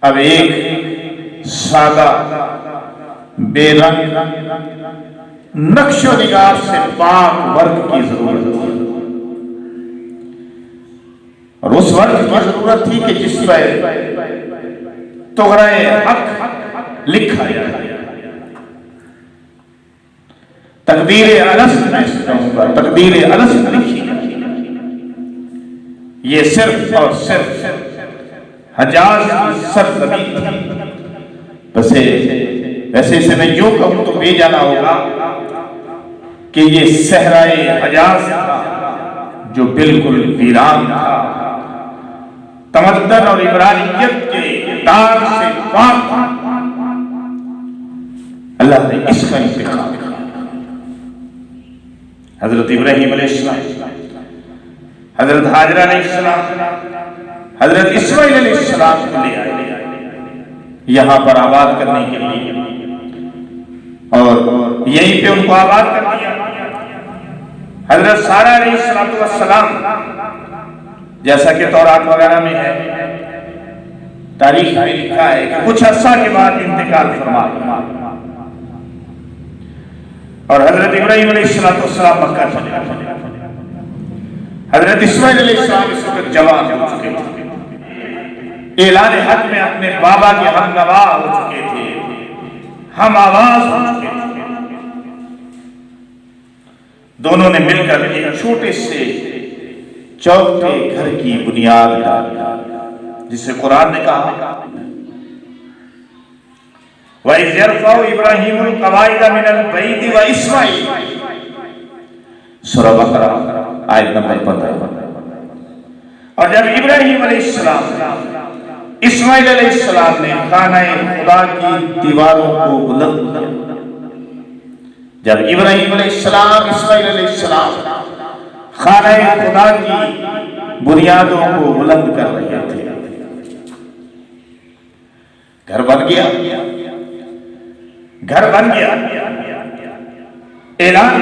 اب ایک سادہ بے رنگ نقش و نگار سے پاک ورق کی ضرورت تھی، اور اس ورق کی ضرورت تھی کہ جس پر طغرائے حق لکھا جائے۔ تقدیر الست میں اس کہوں گا، تقدیر الست لکھی جائے۔ یہ صرف اور صرف حجاز کی سرزمین تھی۔ ویسے اسے میں یوں کہوں تو بے جانا ہوگا کہ یہ صحرائے حجاز تھا جو بالکل ویران تھا، تمدن اور عمرانیت کے داغ سے پاک تھا۔ اللہ نے اس کا انتخاب کیا۔ حضرت ابراہیم علیہ السلام، حضرت ہاجرہ علیہ السلام، حضرت اسماعیل علیہ السلام کو لے آئے یہاں پر آباد کرنے کے لیے، اور یہیں پہ ان کو آباد کر دیا۔ حضرت سارہ علیہ السلام، جیسا کہ تورات وغیرہ میں ہے، تاریخ میں لکھا ہے کہ کچھ عرصہ کے بعد انتقال فرما گیا، اور حضرت ابراہیم علیہ السلام مکہ چلے گئے۔ حضرت اسماعیل علیہ السلام اس وقت جوان ہو چکے تھے، اعلان حق میں اپنے بابا کے ہم نوا ہو چکے تھے، ہم آواز ہو چکے تھے۔ دونوں نے مل کر ایک چھوٹے سے چوکٹے گھر کی بنیاد ڈالی، جسے قرآن نے کہا وَإِذْ يَرْفَعُ إِبْرَاهِيمُ الْقَوَاعِدَ مِنَ الْبَيْتِ وَإِسْمَاعِيلُ، سورہ بقرہ آیت نمبر 15۔ اور جب ابراہیم علیہ السلام اسماعیل علیہ السلام نے خانہ خدا کی دیواروں کو بلند کیا، جب ابراہیم علیہ السلام اسماعیل علیہ السلام خانہ خدا کی بنیادوں کو بلند کر رہے تھے، گھر بن گیا، گھر بن گیا۔ اعلان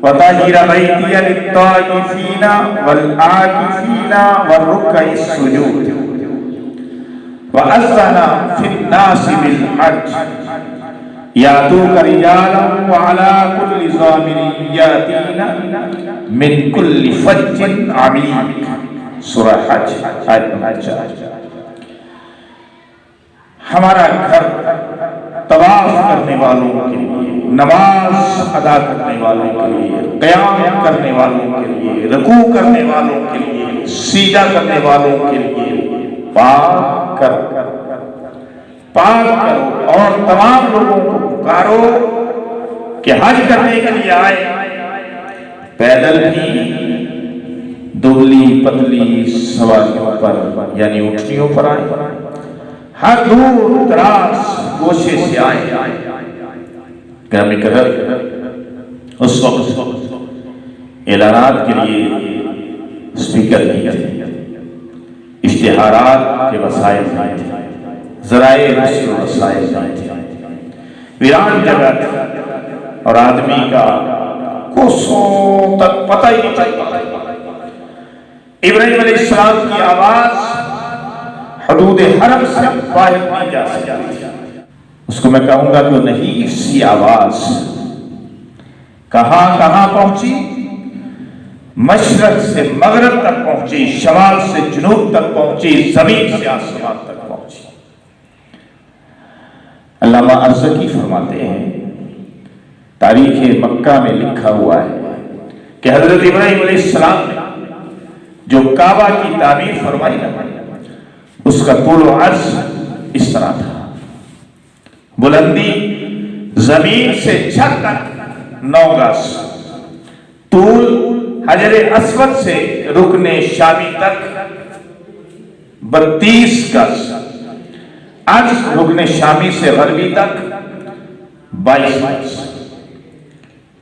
وَطَهِّرَ بَيْتِيَ لِلطَّائِفِينَ وَالْعَاكِفِينَ وَالرُّكَّعِ السُّجُودِ وَأَذَّنَ فِي النَّاسِ بِالْحَجِّ يَأْتُوكَ رِجَالًا وَعَلَى كُلِّ ضَامِرٍ يَأْتِينَ مِنْ كُلِّ فَجٍّ عَمِيقٍ، سورہ حج آیت نمبر 4۔ ہمارا گھر طواف کرنے والوں کے لیے، نماز ادا کرنے والوں کے لیے، قیام کرنے والوں کے لیے، رکوع کرنے والوں کے لیے، سجدہ کرنے والوں کے لیے پاک کرو، اور تمام لوگوں کو پکارو کہ حج کرنے کے لیے آئے، پیدل بھی، دبلی پتلی سواریوں پر یعنی اونٹنیوں پر آئے، ہر دور دراز گوشے سے آئے۔ گرامی قدر، اس وقت اعلانات کے لیے اسپیکر نہیں تھے، اشتہارات کے وسائل نہیں تھے، ذرائع نشر و وسائل نہیں تھے، ویران جگہ تھی، اور آدمی کا کوسوں تک پتہ ہی نہیں چلتا۔ ابراہیم علیہ السلام کی آواز حدود حرم سے باہر نہیں جا سکتی، اس کو میں کہوں گا کہ نہیں سی آواز کہاں کہاں پہنچی، مشرق سے مغرب تک پہنچی، شمال سے جنوب تک پہنچی، زمین سے آسمان تک پہنچی۔ علامہ ازکی فرماتے ہیں، تاریخ مکہ میں لکھا ہوا ہے کہ حضرت ابراہیم علیہ السلام نے جو کعبہ کی تعمیر فرمائی نا، اس کا طول و عرض اس طرح تھا، بلندی زمین سے چھت تک 9 گز، طول حجر اسود سے رکن شامی تک 32 گز، عرض رکن شامی سے غربی تک 22 گز۔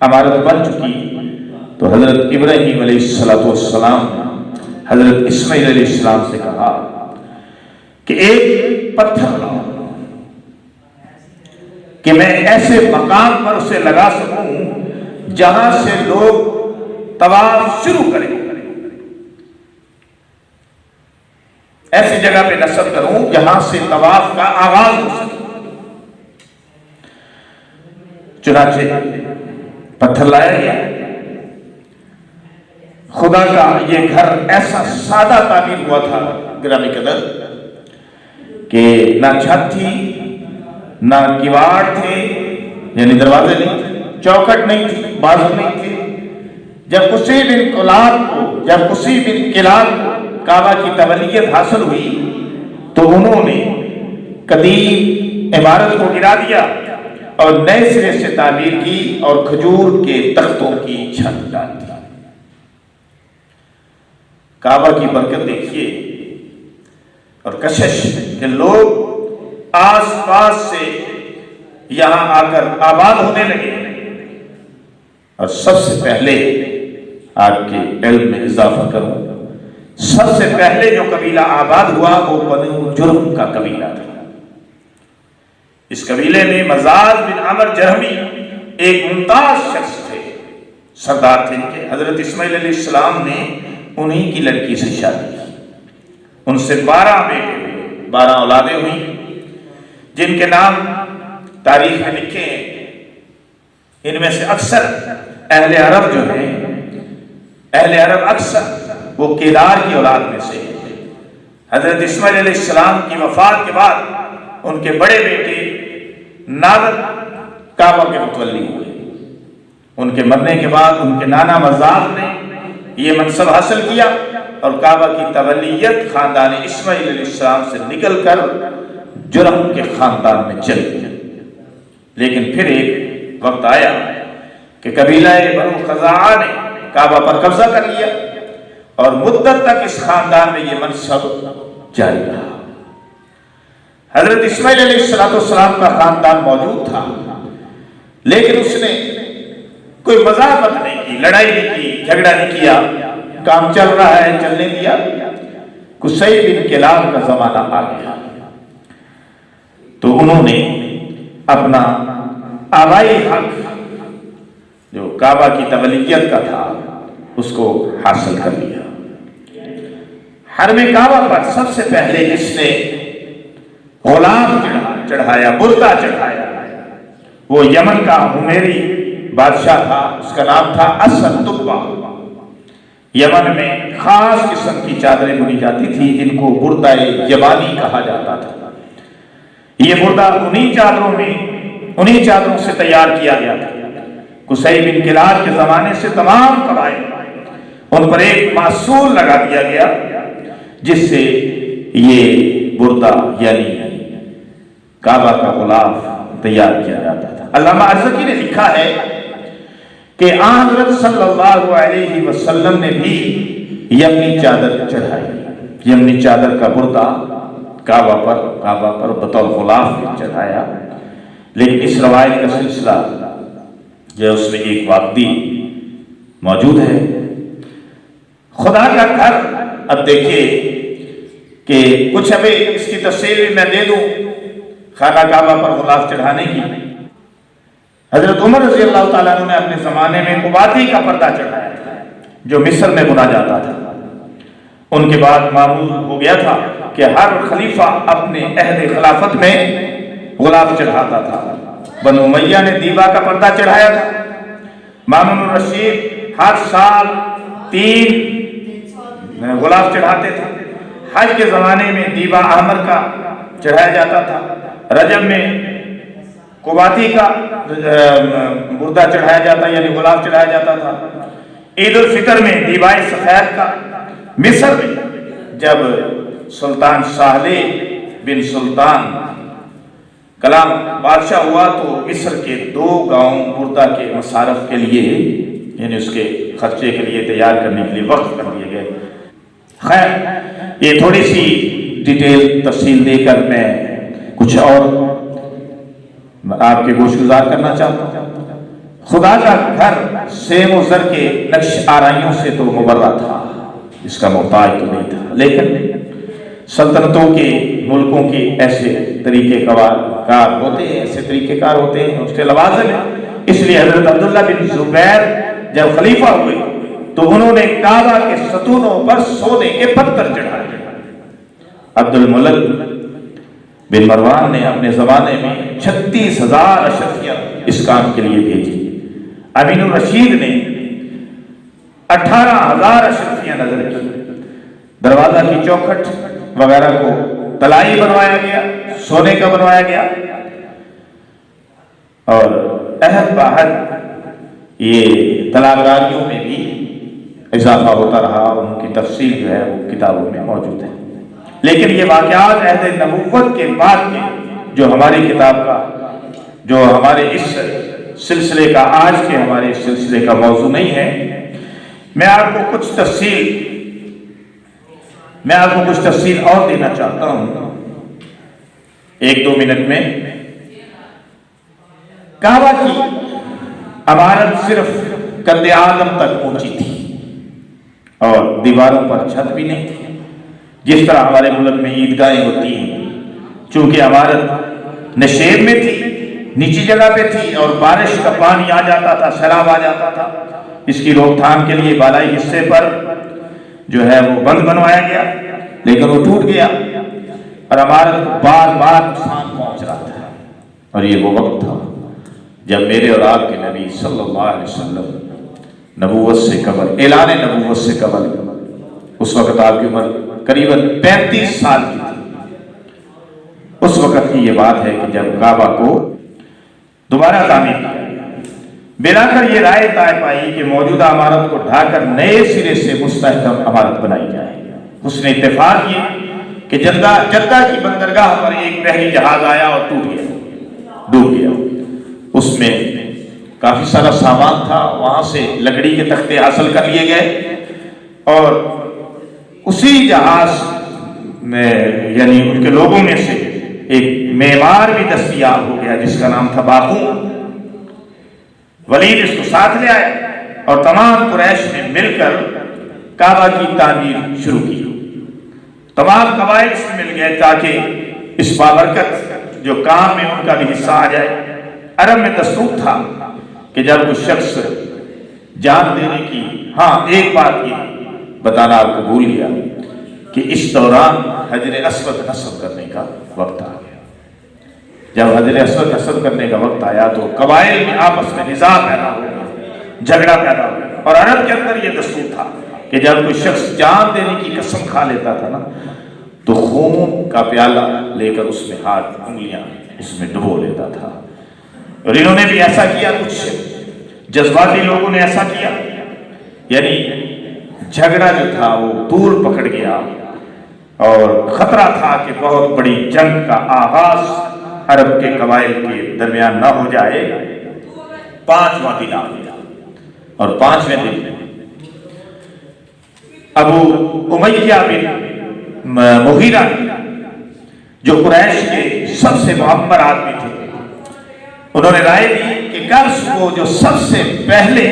عمارت بن چکی تو حضرت ابراہیم علیہ السلام حضرت اسماعیل علیہ السلام سے کہا کہ ایک پتھر لاؤ کہ میں ایسے مقام پر اسے لگا سکوں جہاں سے لوگ طواف شروع کریں۔ ایسی جگہ پہ نصب کروں جہاں سے طواف کا آغاز ہو سکے۔ چنانچہ پتھر لایا گیا۔ خدا کا یہ گھر ایسا سادہ تعمیر ہوا تھا گرامی قدر کہ نہ چھت تھی، نہ کیواڑ تھے، یعنی دروازے نہیں تھے، چوکھٹ نہیں تھی، بازو نہیں تھے۔ جب کسی بن کلاب کو کعبہ کی تولیت حاصل ہوئی تو انہوں نے قدیم عمارت کو گرا دیا اور نئے سرے سے تعمیر کی اور کھجور کے تختوں کی چھت ڈال دی۔ کعبہ کی برکت دیکھیے اور کشش کہ لوگ آس پاس سے یہاں آ کر آباد ہونے لگے۔ اور سب سے پہلے آپ کے علم میں اضافہ کروں، سب سے پہلے جو قبیلہ آباد ہوا وہ بنو جرہم کا قبیلہ تھا۔ اس قبیلے میں مزاز بن عمر جرہمی ایک ممتاز شخص تھے، سردار تھے کہ حضرت اسماعیل علیہ السلام نے انہی کی لڑکی سے شادی کی۔ ان سے 12 بیٹے ہوئے، 12 اولادیں ہوئی جن کے نام تاریخ میں لکھے ہیں۔ ان میں سے اکثر اہل عرب جو ہیں، اہل عرب اکثر وہ کیدار کی اولاد میں سے ہیں۔ حضرت اسماعیل علیہ السلام کی وفات کے بعد ان کے بڑے بیٹے نادر کعبہ کے متولی ہوئے۔ ان کے مرنے کے بعد ان کے نانا مزاج نے یہ منصب حاصل کیا اور کعبہ کی تولیت خاندان اسماعیل علیہ السلام سے نکل کر جرہم کے خاندان میں چل گئی۔ لیکن پھر ایک وقت آیا کہ قبیلہ بنو خزاعہ نے کعبہ پر قبضہ کر لیا اور مدت تک اس خاندان میں یہ منصب جاری رہا۔ حضرت اسماعیل علیہ السلام کا خاندان موجود تھا، لیکن اس نے کوئی مزاحمت نہیں کی، لڑائی نہیں کی، جھگڑا نہیں کیا، کام چل رہا ہے چلنے دیا۔ قصی بن کلاب کا زمانہ آ گیا تو انہوں نے اپنا آبائی حق جو کعبہ کی تولیت کا تھا اس کو حاصل کر لیا۔ حرم کعبہ پر سب سے پہلے جس نے غلام چڑھایا، بردہ چڑھایا، وہ یمن کا حمیری بادشاہ تھا، اس کا نام تھا اسد تبا۔ یمن میں خاص قسم کی چادریں بنی جاتی تھی جن کو بردہ یمانی کہا جاتا تھا۔ یہ بردہ انہی چادروں سے تیار کیا گیا تھا۔ قصی بن کلاب کے زمانے سے تمام قبائل ان پر ایک محصول لگا دیا گیا جس سے یہ بردہ یعنی کعبہ کا غلاف تیار کیا جاتا تھا۔ علامہ ازکی نے لکھا ہے کہ آن حضرت صلی اللہ علیہ وسلم نے بھی یمنی چادر چڑھائی، یمنی چادر کا بردہ کعبہ پر بطور غلاف چڑھایا۔ لیکن اس روایت کا سلسلہ جو اس میں ایک واقعی موجود ہے۔ خدا کا گھر، اب دیکھیے کہ کچھ ابھی اس کی تفصیل بھی میں دے دوں خانہ کعبہ پر غلاف چڑھانے کی۔ حضرت عمر رضی اللہ تعالیٰ عنہ نے اپنے زمانے میں قباتی کا پردہ چڑھایا تھا جو مصر میں بنا جاتا تھا۔ ان کے بعد معمول ہو گیا تھا کہ ہر خلیفہ اپنے عہد خلافت میں غلاف چڑھاتا تھا۔ بنو امیہ نے دیبا کا پردہ چڑھایا تھا۔ مامون الرشید ہر سال 3 غلاف چڑھاتے تھے۔ حج کے زمانے میں دیبا احمر کا چڑھایا جاتا تھا۔ رجب میں قباتی کا بردہ چڑھایا جاتا یعنی غلاف چڑھایا جاتا تھا۔ عید الفطر میں دیبائے سفید کا۔ مصر میں جب سلطان صالح بن سلطان کلام بادشاہ ہوا تو مصر کے 2 گاؤں بردہ کے مصارف کے لیے یعنی اس کے خرچے کے لیے تیار کرنے کے لیے وقف کر دیے گئے۔ خیر، یہ تھوڑی سی ڈیٹیل تفصیل دے کر میں کچھ اور آپ کے گوش گزار کرنا چاہتا ہوں۔ خدا کا گھر سیم و زر کے نقش آرائیوں سے تو مبرہ تھا، اس کا محتاج تو نہیں تھا، لیکن سلطنتوں کے ملکوں کے ایسے طریقے کار ہوتے ہیں، ایسے طریقے کار ہوتے ہیں، اس کے لوازم ہیں۔ اس لیے حضرت عبداللہ بن زبیر جب خلیفہ ہوئے تو انہوں نے کعبہ کے ستونوں پر سونے کے پتھر چڑھائے عبد الملک بن مروان نے اپنے زمانے میں 36,000 اشرفیہ اس کام کے لیے بھیجی۔ امین الرشید نے 18,000 اشرفیہ نظر کی۔ دروازہ کی چوکھٹ وغیرہ کو طلائی بنوایا گیا، سونے کا بنوایا گیا، اور عہد بعہد یہ طلاقاریوں میں بھی اضافہ ہوتا رہا، اور ان کی تفصیل جو ہے وہ کتابوں میں موجود ہے۔ لیکن یہ واقعات عہد نبوت کے بعد کے جو ہماری کتاب کا، جو ہمارے اس سلسلے کا، آج کے ہمارے اس سلسلے کا موضوع نہیں ہے۔ میں آپ کو کچھ تفصیل اور دینا چاہتا ہوں 1-2 منٹ میں۔ کعبہ کی عمارت صرف قد آدم تک اونچی تھی اور دیواروں پر چھت بھی نہیں تھی، جس طرح ہمارے ملک میں عیدگاہیں ہوتی ہیں۔ چونکہ عمارت نشیب میں تھی، نیچی جگہ پہ تھی، اور بارش کا پانی آ جاتا تھا، سیلاب آ جاتا تھا، اس کی روک تھام کے لیے بالائی حصے پر جو ہے وہ بند بنوایا گیا، لیکن وہ ٹوٹ گیا اور عمارت کو بار بار نقصان پہنچ رہا تھا۔ اور یہ وہ وقت تھا جب میرے اور آپ کے نبی صلی اللہ علیہ وسلم نبوت سے قبل، اعلان نبوت سے قبل، اس وقت آپ کی عمر قریباً 35 سال کی تھی۔ اس وقت کی یہ بات ہے کہ جب کعبہ کو دوبارہ تعمیر کیا، بلا کر یہ رائے طے پائی کہ موجودہ عمارت کو ڈھا کر نئے سرے سے مستحکم عمارت بنائی جائے۔ اس نے اتفاق یہ کہ جدہ کی بندرگاہ پر ایک بحری جہاز آیا اور ٹوٹ گیا، ڈوب گیا۔ اس میں کافی سارا سامان تھا، وہاں سے لکڑی کے تختے حاصل کر لیے گئے، اور اسی جہاز میں یعنی ان کے لوگوں میں سے ایک معمار بھی دستیاب ہو گیا جس کا نام تھا باقون۔ ولید اس کو ساتھ لے آیا اور تمام قریش نے مل کر کعبہ کی تعمیر شروع کی۔ تمام قبائل اس میں مل گئے تاکہ اس بابرکت جو کام میں ان کا بھی حصہ آ جائے۔ عرب میں دستور تھا کہ جب کوئی شخص جان دینے کی، ہاں ایک بات یہ بتانا آپ کو بھول گیا کہ اس دوران حجر اسود نصب کرنے کا وقت آ گیا۔ جب حجر اسود نصب کرنے کا وقت آیا تو قبائل میں آپس میں نزاع پیدا ہو گیا، جھگڑا پیدا ہو گیا، اور عرب کے اندر یہ دستور تھا کہ جب کوئی شخص جان دینے کی قسم کھا لیتا تھا نا تو خون کا پیالہ لے کر اس میں ہاتھ، انگلیاں اس میں ڈبو لیتا تھا۔ اور انہوں نے بھی ایسا کیا، کچھ جذباتی لوگوں نے ایسا کیا، یعنی جھگڑا جو تھا وہ طول پکڑ گیا، اور خطرہ تھا کہ بہت بڑی جنگ کا آغاز عرب کے قبائل کے درمیان نہ ہو جائے۔ 5واں دن آ گیا، اور 5ویں دن میں ابو امیہ بن مغیرہ جو قریش کے سب سے معمر آدمی تھے، انہوں نے رائے دی کہ کل صبح جو سب سے پہلے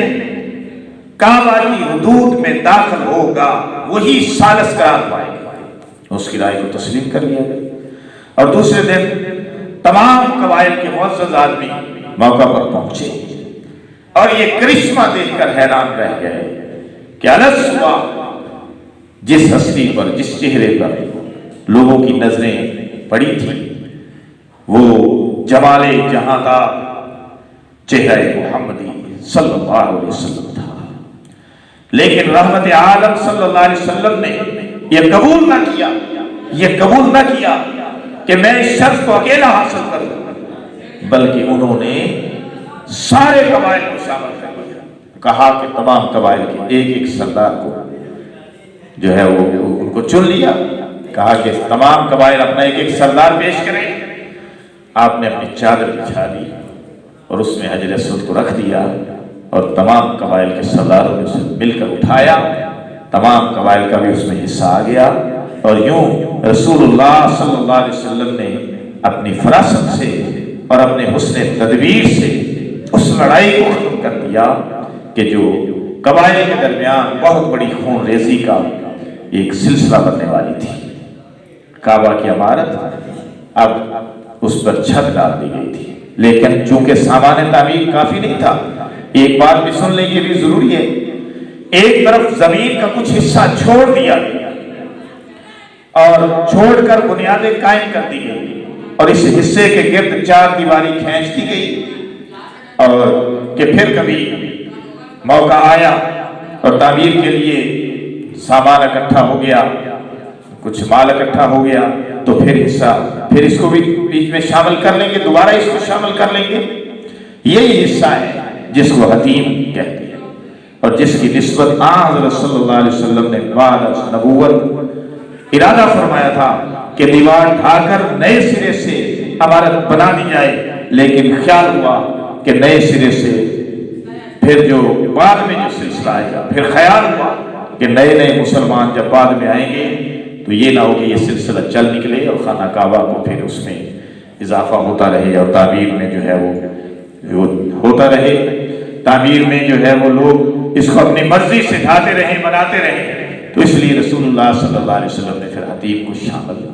کعبہ کی حدود میں داخل ہوگا وہی ثالث قرار پائے گا۔ اس کی رائے کو تسلیم کر لیا گیا، اور دوسرے دن تمام قبائل کے معزز آدمی موقع پر پہنچے، اور یہ کرشمہ دیکھ کر حیران رہ گئے کہ الگ صبح جس ہستی پر، جس چہرے پر لوگوں کی نظریں پڑی تھی وہ جمال جہاں کا چہرہ محمدی صلی اللہ علیہ وسلم تھا، لیکن رحمت عالم صلی اللہ علیہ وسلم نے یہ قبول نہ کیا کہ میں اس شخص کو اکیلا حاصل کروں، بلکہ انہوں نے سارے قبائل کو شامل کر لیا۔ کہا کہ تمام قبائل کے ایک ایک سردار کو جو ہے وہ ان کو چن لیا، کہا کہ تمام قبائل اپنا ایک ایک سردار پیش کریں۔ آپ نے اپنی چادر بچھا دی اور اس میں حجر اسود کو رکھ دیا، اور تمام قبائل کے سرداروں نے اسے مل کر اٹھایا، تمام قبائل کا بھی اس میں حصہ آ گیا، اور یوں رسول اللہ صلی اللہ علیہ وسلم نے اپنی فراست سے اور اپنے حسن تدبیر سے اس لڑائی کو ختم کر دیا کہ جو قبائل کے درمیان بہت بڑی خون ریزی کا ایک سلسلہ بننے والی تھی۔ کعبہ کی عمارت اب اس پر چھت ڈال دی گئی تھی، لیکن چونکہ سامان تعمیر کافی نہیں تھا، ایک بات بھی سن لیں، یہ بھی ضروری ہے، ایک طرف زمین کا کچھ حصہ چھوڑ دیا گیا اور چھوڑ کر بنیادیں قائم کر دی گئی، اور اس حصے کے گرد چار دیواری کھینچ دی گئی، اور کہ پھر کبھی موقع آیا اور تعمیر کے لیے سامان اکٹھا ہو گیا، کچھ مال اکٹھا ہو گیا، تو پھر حصہ پھر اس کو بھی بیچ میں شامل کر لیں گے، دوبارہ اس کو شامل کر لیں گے۔ یہی حصہ ہے جس کو حتیم کہتے ہیں، اور جس کی نسبت حضرت صلی اللہ علیہ وسلم نے بعد از نبوت ارادہ فرمایا تھا کہ دیوار ڈھا کر نئے سرے سے عمارت بنا دی جائے، لیکن خیال ہوا کہ نئے سرے سے پھر جو بعد میں جو سلسلہ آئے گا، پھر خیال ہوا کہ نئے نئے مسلمان جب بعد میں آئیں گے تو یہ نہ ہو کہ یہ سلسلہ چل نکلے اور خانہ کعبہ کو پھر اس میں اضافہ ہوتا رہے، اور تعمیر میں جو ہے وہ ہوتا رہے، تعمیر میں جو ہے وہ لوگ اس کو اپنی مرضی سے ڈھاتے رہے، بناتے رہے۔ تو اس لیے رسول اللہ صلی اللہ علیہ وسلم نے پھر حتیم کو شامل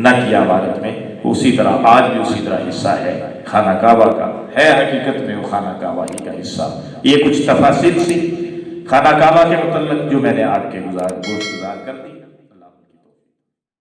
نہ کیا عبادت میں۔ اسی طرح آج بھی اسی طرح حصہ ہے خانہ کعبہ کا، ہے حقیقت میں وہ خانہ کعبہ ہی کا حصہ۔ یہ کچھ تفاصیل سی خانہ کعبہ کے متعلق جو میں نے آپ کے گزار کر دی۔